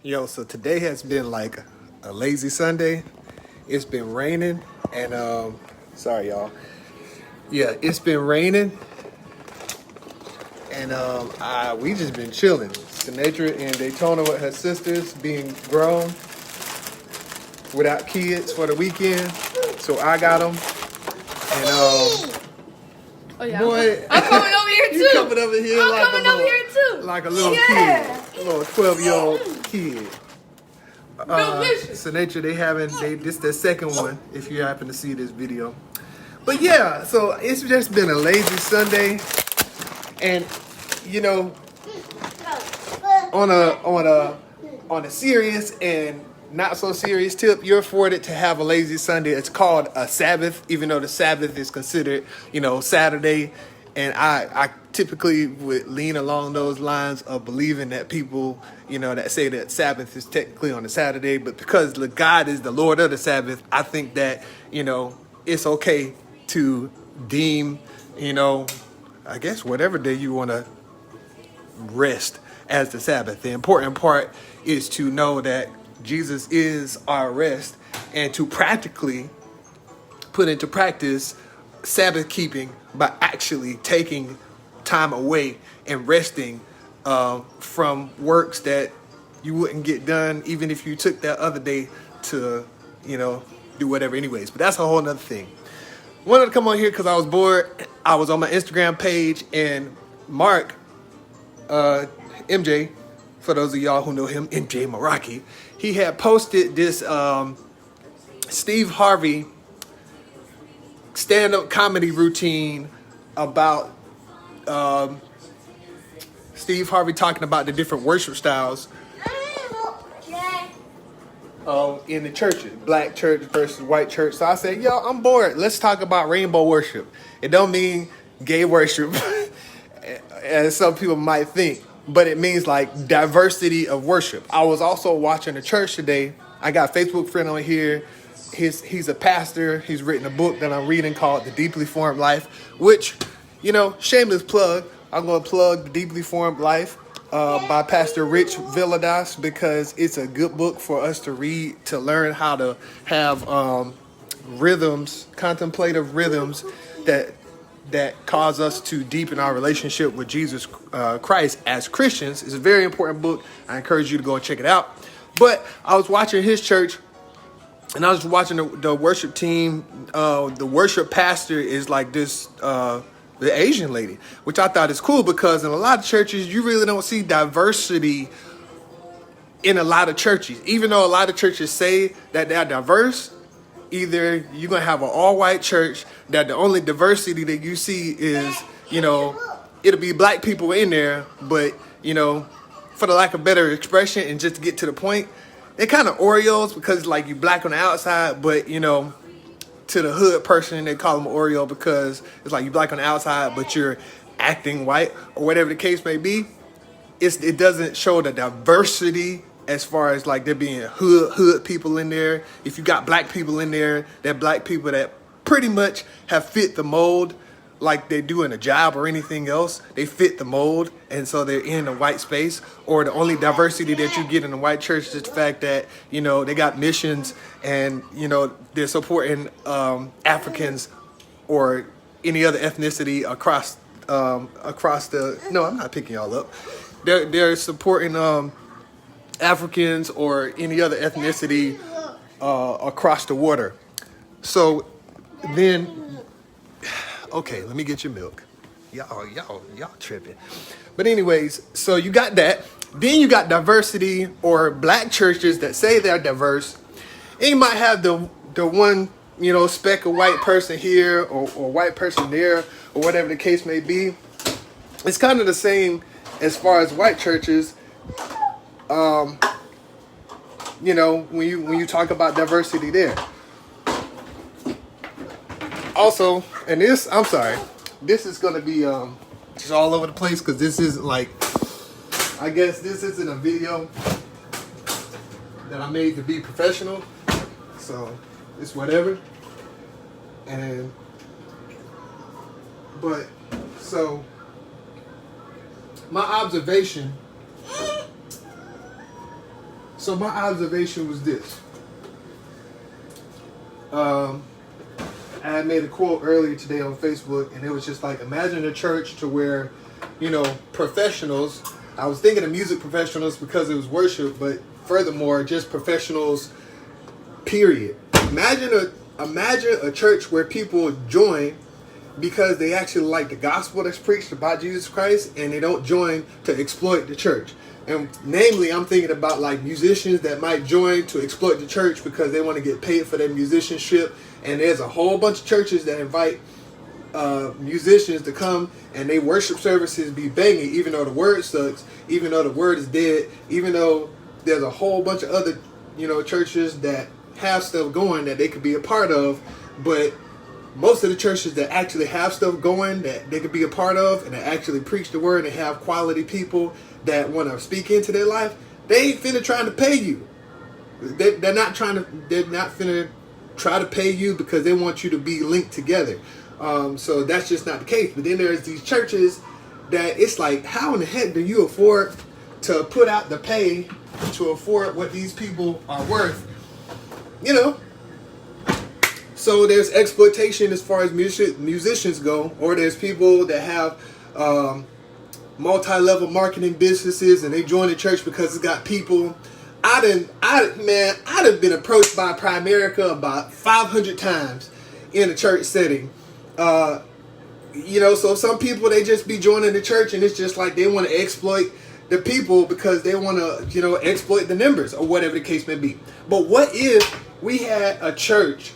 Yo, so today has been like a lazy Sunday. It's been raining and sorry y'all. Yeah, it's been raining and we just been chilling. Sinatra in Daytona with her sisters being grown without kids for the weekend. So I got them. And Oh yeah, boy, I'm coming over here too. You coming over here I'm like coming over here too. Like a little Yeah. kid, a little 12-year-old kid. Delicious. So nature, this the second one, if you happen to see this video. But yeah, so it's just been a lazy Sunday. And you know, on a serious and not so serious tip, you're afforded to have a lazy Sunday. It's called a Sabbath, even though the Sabbath is considered, Saturday. And I typically would lean along those lines of believing that people, that say that Sabbath is technically on a Saturday, but because God is the Lord of the Sabbath, I think that, it's okay to deem, I guess whatever day you want to rest as the Sabbath. The important part is to know that Jesus is our rest and to practically put into practice Sabbath keeping by actually taking time away and resting from works that you wouldn't get done even if you took that other day to, do whatever anyways. But that's a whole nother thing. Wanted to come on here because I was bored. I was on my Instagram page and Mark, MJ, for those of y'all who know him, MJ Meraki, he had posted this Steve Harvey stand-up comedy routine about Steve Harvey talking about the different worship styles in the churches, black church versus white church. So I said, yo, I'm bored. Let's talk about rainbow worship. It don't mean gay worship, as some people might think, but it means like diversity of worship. I was also watching a church today. I got a Facebook friend on here. He's a pastor. He's written a book that I'm reading called The Deeply Formed Life, which, shameless plug. I'm going to plug The Deeply Formed Life by Pastor Rich Villadas because it's a good book for us to read to learn how to have rhythms, contemplative rhythms that cause us to deepen our relationship with Jesus Christ as Christians. It's a very important book. I encourage you to go and check it out. But I was watching his church. And I was watching the worship team. The worship pastor is like this, the Asian lady, which I thought is cool because in a lot of churches, you really don't see diversity in a lot of churches. Even though a lot of churches say that they're diverse, either you're going to have an all-white church that the only diversity that you see is, it'll be black people in there. But, for the lack of better expression and just to get to the point, they're kind of Oreos because like you black on the outside, but to the hood person, they call them Oreo because it's like you black on the outside, but you're acting white or whatever the case may be. It doesn't show the diversity as far as like there being hood people in there. If you got black people in there, they're black people that pretty much have fit the mold like they do in a job or anything else. They fit the mold, and so they're in a white space. Or the only diversity that you get in the white church is the fact that, they got missions and, they're supporting Africans or any other ethnicity across the... No, I'm not picking y'all up. They're supporting Africans or any other ethnicity across the water. So then... Okay, let me get your milk. Y'all tripping. But anyways, so you got that. Then you got diversity or black churches that say they're diverse. And you might have the one, speck of white person here or white person there or whatever the case may be. It's kind of the same as far as white churches. When you talk about diversity there. Also, and this is going to be just all over the place because this isn't like, I guess this isn't a video that I made to be professional. So, it's whatever. So, my observation So my observation was this. I had made a quote earlier today on Facebook, and it was just like, imagine a church to where, professionals. I was thinking of music professionals because it was worship, but furthermore, just professionals, period. Imagine a church where people join because they actually like the gospel that's preached about Jesus Christ, and they don't join to exploit the church. And namely, I'm thinking about like musicians that might join to exploit the church because they want to get paid for their musicianship. And there's a whole bunch of churches that invite musicians to come, and they worship services be banging, even though the word sucks, even though the word is dead, even though there's a whole bunch of other, churches that have stuff going that they could be a part of. But most of the churches that actually have stuff going that they could be a part of and that actually preach the word and have quality people that want to speak into their life, they ain't finna trying to pay you. They're not finna try to pay you because they want you to be linked together. So that's just not the case. But then there's these churches that it's like, how in the heck do you afford to put out the pay to afford what these people are worth? So there's exploitation as far as musicians go, or there's people that have multi-level marketing businesses and they join the church because it's got people. I'd have been approached by Primerica about 500 times in a church setting. So some people, they just be joining the church and it's just like they want to exploit the people because they want to, exploit the members or whatever the case may be. But what if we had a church,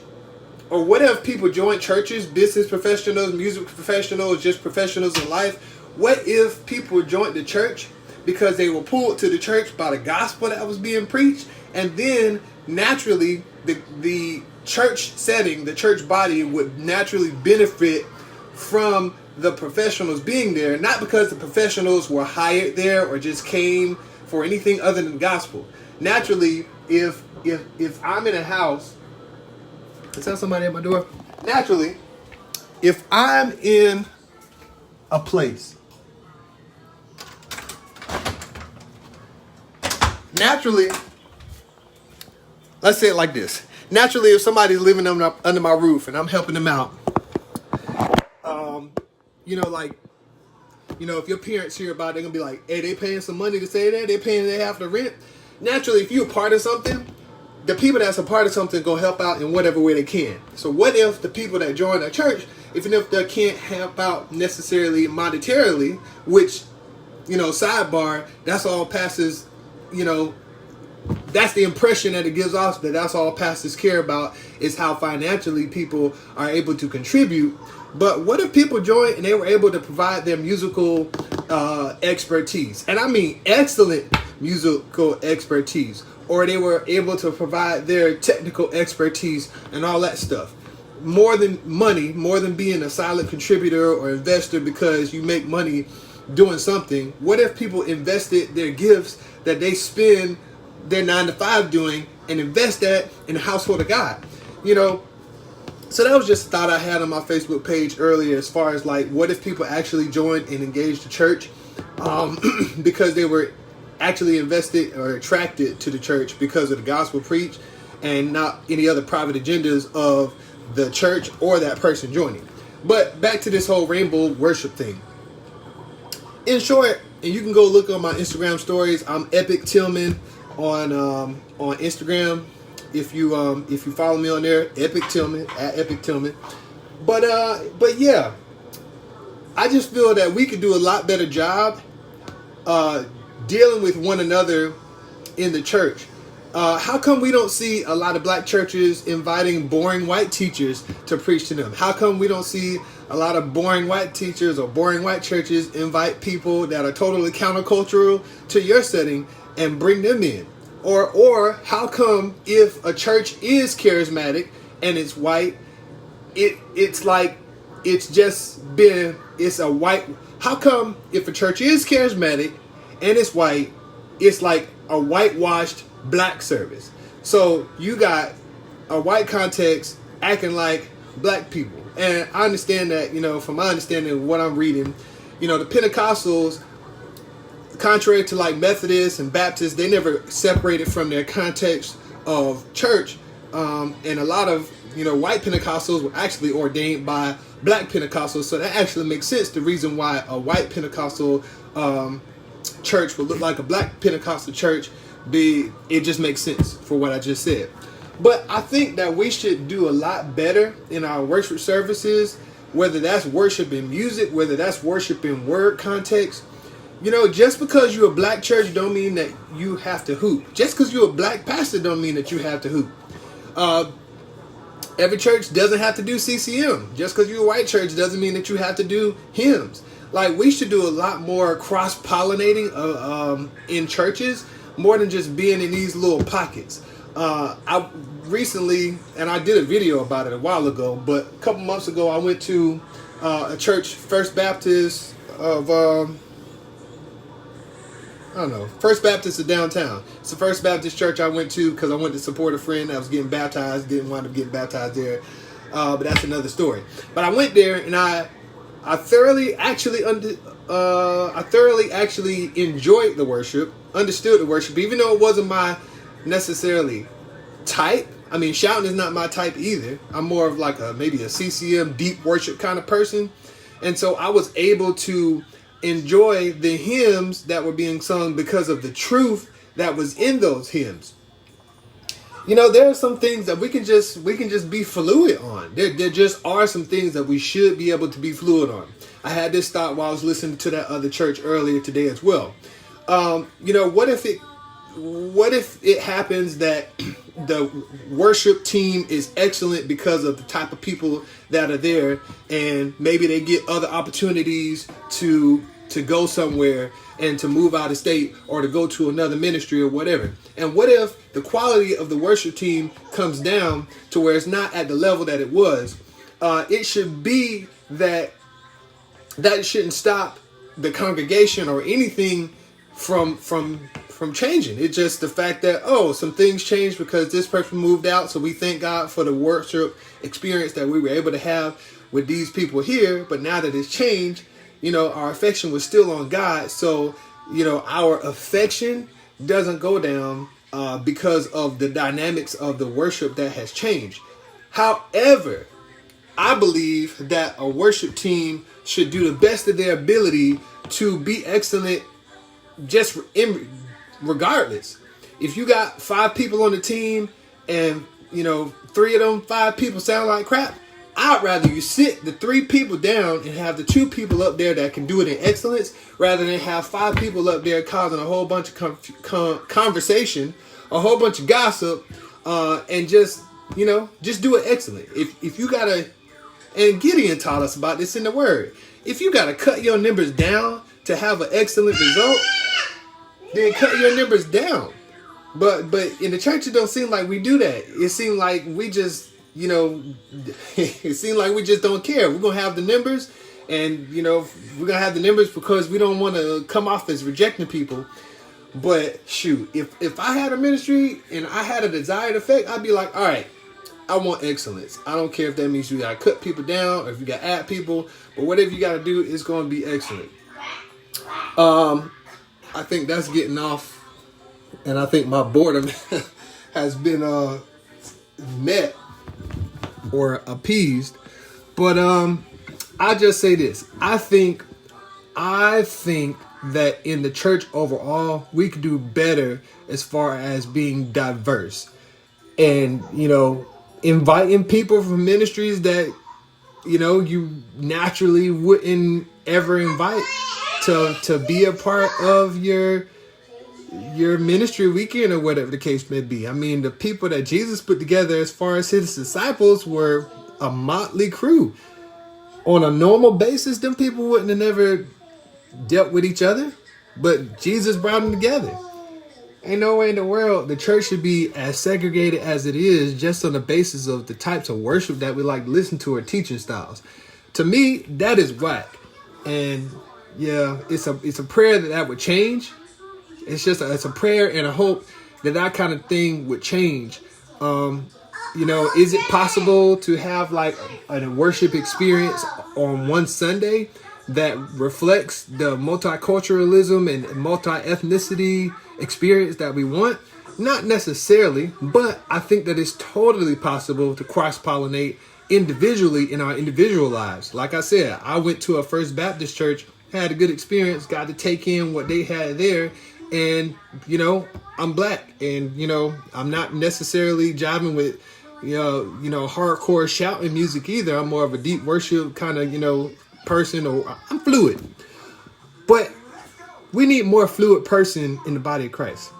or what if people join churches, business professionals, music professionals, just professionals in life? What if people joined the church because they were pulled to the church by the gospel that was being preached, and then naturally the church setting, the church body would naturally benefit from the professionals being there, not because the professionals were hired there or just came for anything other than the gospel. Naturally, if I'm in a house, is that somebody at my door? Naturally, if I'm in a place, naturally, let's say it like this. Naturally, if somebody's living under my roof and I'm helping them out, if your parents hear about it, they're going to be like, hey, they paying some money to stay there. They're paying their half the rent. Naturally, if you're a part of something, the people that's a part of something go help out in whatever way they can. So what if the people that join a church, even if they can't help out necessarily monetarily, which, sidebar, that's all pastors, that's the impression that it gives off, that's all pastors care about, is how financially people are able to contribute. But what if people joined and they were able to provide their musical expertise? And I mean excellent musical expertise. Or they were able to provide their technical expertise and all that stuff. More than money, more than being a silent contributor or investor because you make money doing something. What if people invested their gifts that they spend their 9-to-5 doing and invest that in the household of God? So that was just a thought I had on my Facebook page earlier, as far as like, what if people actually joined and engaged the church because they were actually invested or attracted to the church because of the gospel preached and not any other private agendas of the church or that person joining. But back to this whole rainbow worship thing. In short, and you can go look on my Instagram stories, I'm Epic Tillman on Instagram. If you follow me on there, Epic Tillman, at Epic Tillman. But yeah, I just feel that we could do a lot better job dealing with one another in the church. How come we don't see a lot of black churches inviting boring white teachers to preach to them? How come we don't see a lot of boring white teachers or boring white churches invite people that are totally countercultural to your setting and bring them in? Or how come if a church is charismatic and it's white, it's like it's a white. How come if a church is charismatic and it's white, it's like a whitewashed black service? So you got a white context acting like black people. And I understand that, from my understanding of what I'm reading, the Pentecostals contrary to like Methodists and Baptists, they never separated from their context of church. And a lot of, white Pentecostals were actually ordained by black Pentecostals. So that actually makes sense. The reason why a white Pentecostal church would look like a black Pentecostal church, it just makes sense for what I just said. But I think that we should do a lot better in our worship services, whether that's worship in music, whether that's worship in word context. Just because you're a black church don't mean that you have to hoop. Just because you're a black pastor don't mean that you have to hoop. Every church doesn't have to do CCM. Just because you're a white church doesn't mean that you have to do hymns. Like, we should do a lot more cross-pollinating in churches, more than just being in these little pockets. I recently, and I did a video about it a while ago, but a couple months ago I went to a church, First Baptist of... First Baptist of downtown. It's the First Baptist church I went to because I went to support a friend that was getting baptized. Didn't wind up getting baptized there, but that's another story. But I went there and I thoroughly actually enjoyed the worship, understood the worship, even though it wasn't my necessarily type. I mean, shouting is not my type either. I'm more of like maybe a CCM deep worship kind of person, and so I was able to enjoy the hymns that were being sung because of the truth that was in those hymns. There are some things that we can just be fluid on. There just are some things that we should be able to be fluid on. I had this thought while I was listening to that other church earlier today as well. What if it happens that the worship team is excellent because of the type of people that are there, and maybe they get other opportunities to go somewhere and to move out of state or to go to another ministry or whatever. And what if the quality of the worship team comes down to where it's not at the level that it was? It should be that shouldn't stop the congregation or anything from changing. It's just the fact that, some things changed because this person moved out. So we thank God for the worship experience that we were able to have with these people here. But now that it's changed, our affection was still on God. So, our affection doesn't go down because of the dynamics of the worship that has changed. However, I believe that a worship team should do the best of their ability to be excellent just regardless. If you got 5 people on the team and 3 of them 5 people sound like crap, I'd rather you sit the 3 people down and have the 2 people up there that can do it in excellence, rather than have 5 people up there causing a whole bunch of conversation, a whole bunch of gossip, and just do it excellent. If you gotta, and Gideon taught us about this in the Word, if you gotta cut your numbers down to have an excellent result, then cut your numbers down. But in the church, it don't seem like we do that. It seems like we just, it seems like we just don't care. We're going to have the numbers, and, we're going to have the numbers because we don't want to come off as rejecting people. But shoot, if I had a ministry and I had a desired effect, I'd be like, all right, I want excellence. I don't care if that means you got to cut people down or if you got to add people, but whatever you got to do, it's going to be excellent. I think that's getting off, and I think my boredom has been met or appeased. But I just say this. I think that in the church overall, we could do better as far as being diverse and, inviting people from ministries that, you naturally wouldn't ever invite to be a part of your ministry weekend or whatever the case may be. I mean, the people that Jesus put together as far as his disciples were a motley crew. On a normal basis, them people wouldn't have never dealt with each other, but Jesus brought them together. Ain't no way in the world the church should be as segregated as it is just on the basis of the types of worship that we like to listen to or teaching styles. To me, that is whack. And yeah, it's a prayer that would change. It's a prayer and a hope that kind of thing would change. Is it possible to have like a worship experience on one Sunday that reflects the multiculturalism and multi-ethnicity experience that we want? Not necessarily, but I think that it's totally possible to cross-pollinate individually in our individual lives. Like I said, I went to a First Baptist church, had a good experience, got to take in what they had there. And, I'm black, and, I'm not necessarily jiving with, hardcore shouting music either. I'm more of a deep worship kind of, person, or I'm fluid. But we need more fluid person in the body of Christ.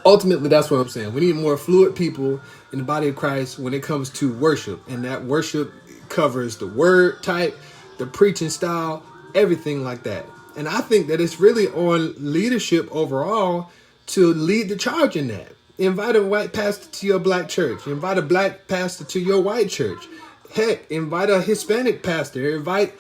Ultimately, that's what I'm saying. We need more fluid people in the body of Christ when it comes to worship. And that worship covers the word type, the preaching style, everything like that. And I think that it's really on leadership overall to lead the charge in that. Invite a white pastor to your black church. Invite a black pastor to your white church. Heck, invite a Hispanic pastor. Invite,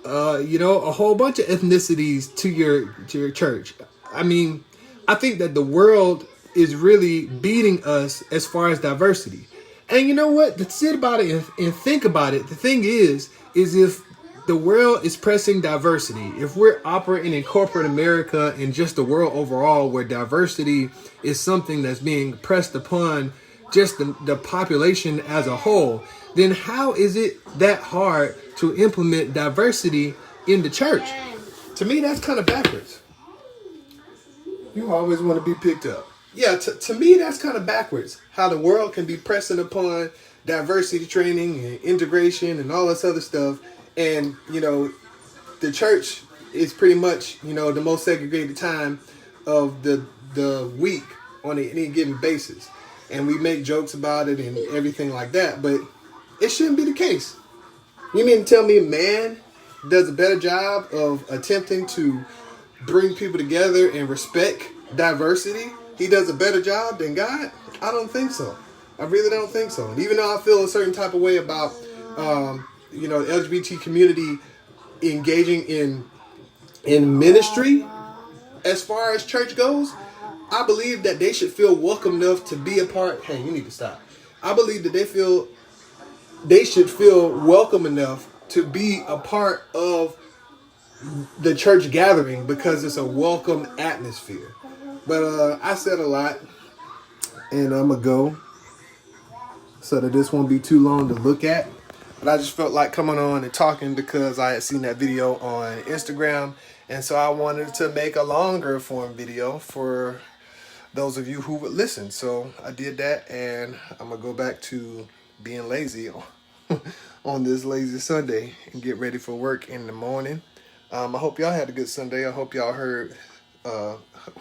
a whole bunch of ethnicities to your church. I mean, I think that the world is really beating us as far as diversity. And you know what? To sit about it and think about it, the thing is if the world is pressing diversity, if we're operating in corporate America and just the world overall where diversity is something that's being pressed upon just the population as a whole, then how is it that hard to implement diversity in the church? To me, that's kind of backwards. You always want to be picked up. Yeah, to me, that's kind of backwards. How the world can be pressing upon diversity training and integration and all this other stuff. And, the church is pretty much, the most segregated time of the week on any given basis. And we make jokes about it and everything like that. But it shouldn't be the case. You mean to tell me man does a better job of attempting to bring people together and respect diversity? He does a better job than God? I don't think so. I really don't think so. And even though I feel a certain type of way about, the LGBT community engaging in ministry as far as church goes, I believe that they should feel welcome enough to be a part. Hey, you need to stop. I believe that they should feel welcome enough to be a part of the church gathering because it's a welcome atmosphere. But I said a lot, and I'm going to go so that this won't be too long to look at. But I just felt like coming on and talking because I had seen that video on Instagram. And so I wanted to make a longer form video for those of you who would listen. So I did that, and I'm going to go back to being lazy on this lazy Sunday and get ready for work in the morning. I hope y'all had a good Sunday. I hope y'all heard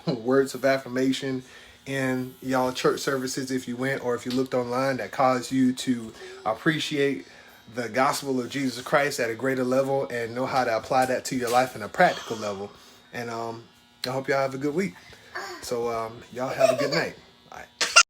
words of affirmation in y'all church services if you went or if you looked online that caused you to appreciate the gospel of Jesus Christ at a greater level and know how to apply that to your life in a practical level. And I hope y'all have a good week. So y'all have a good night.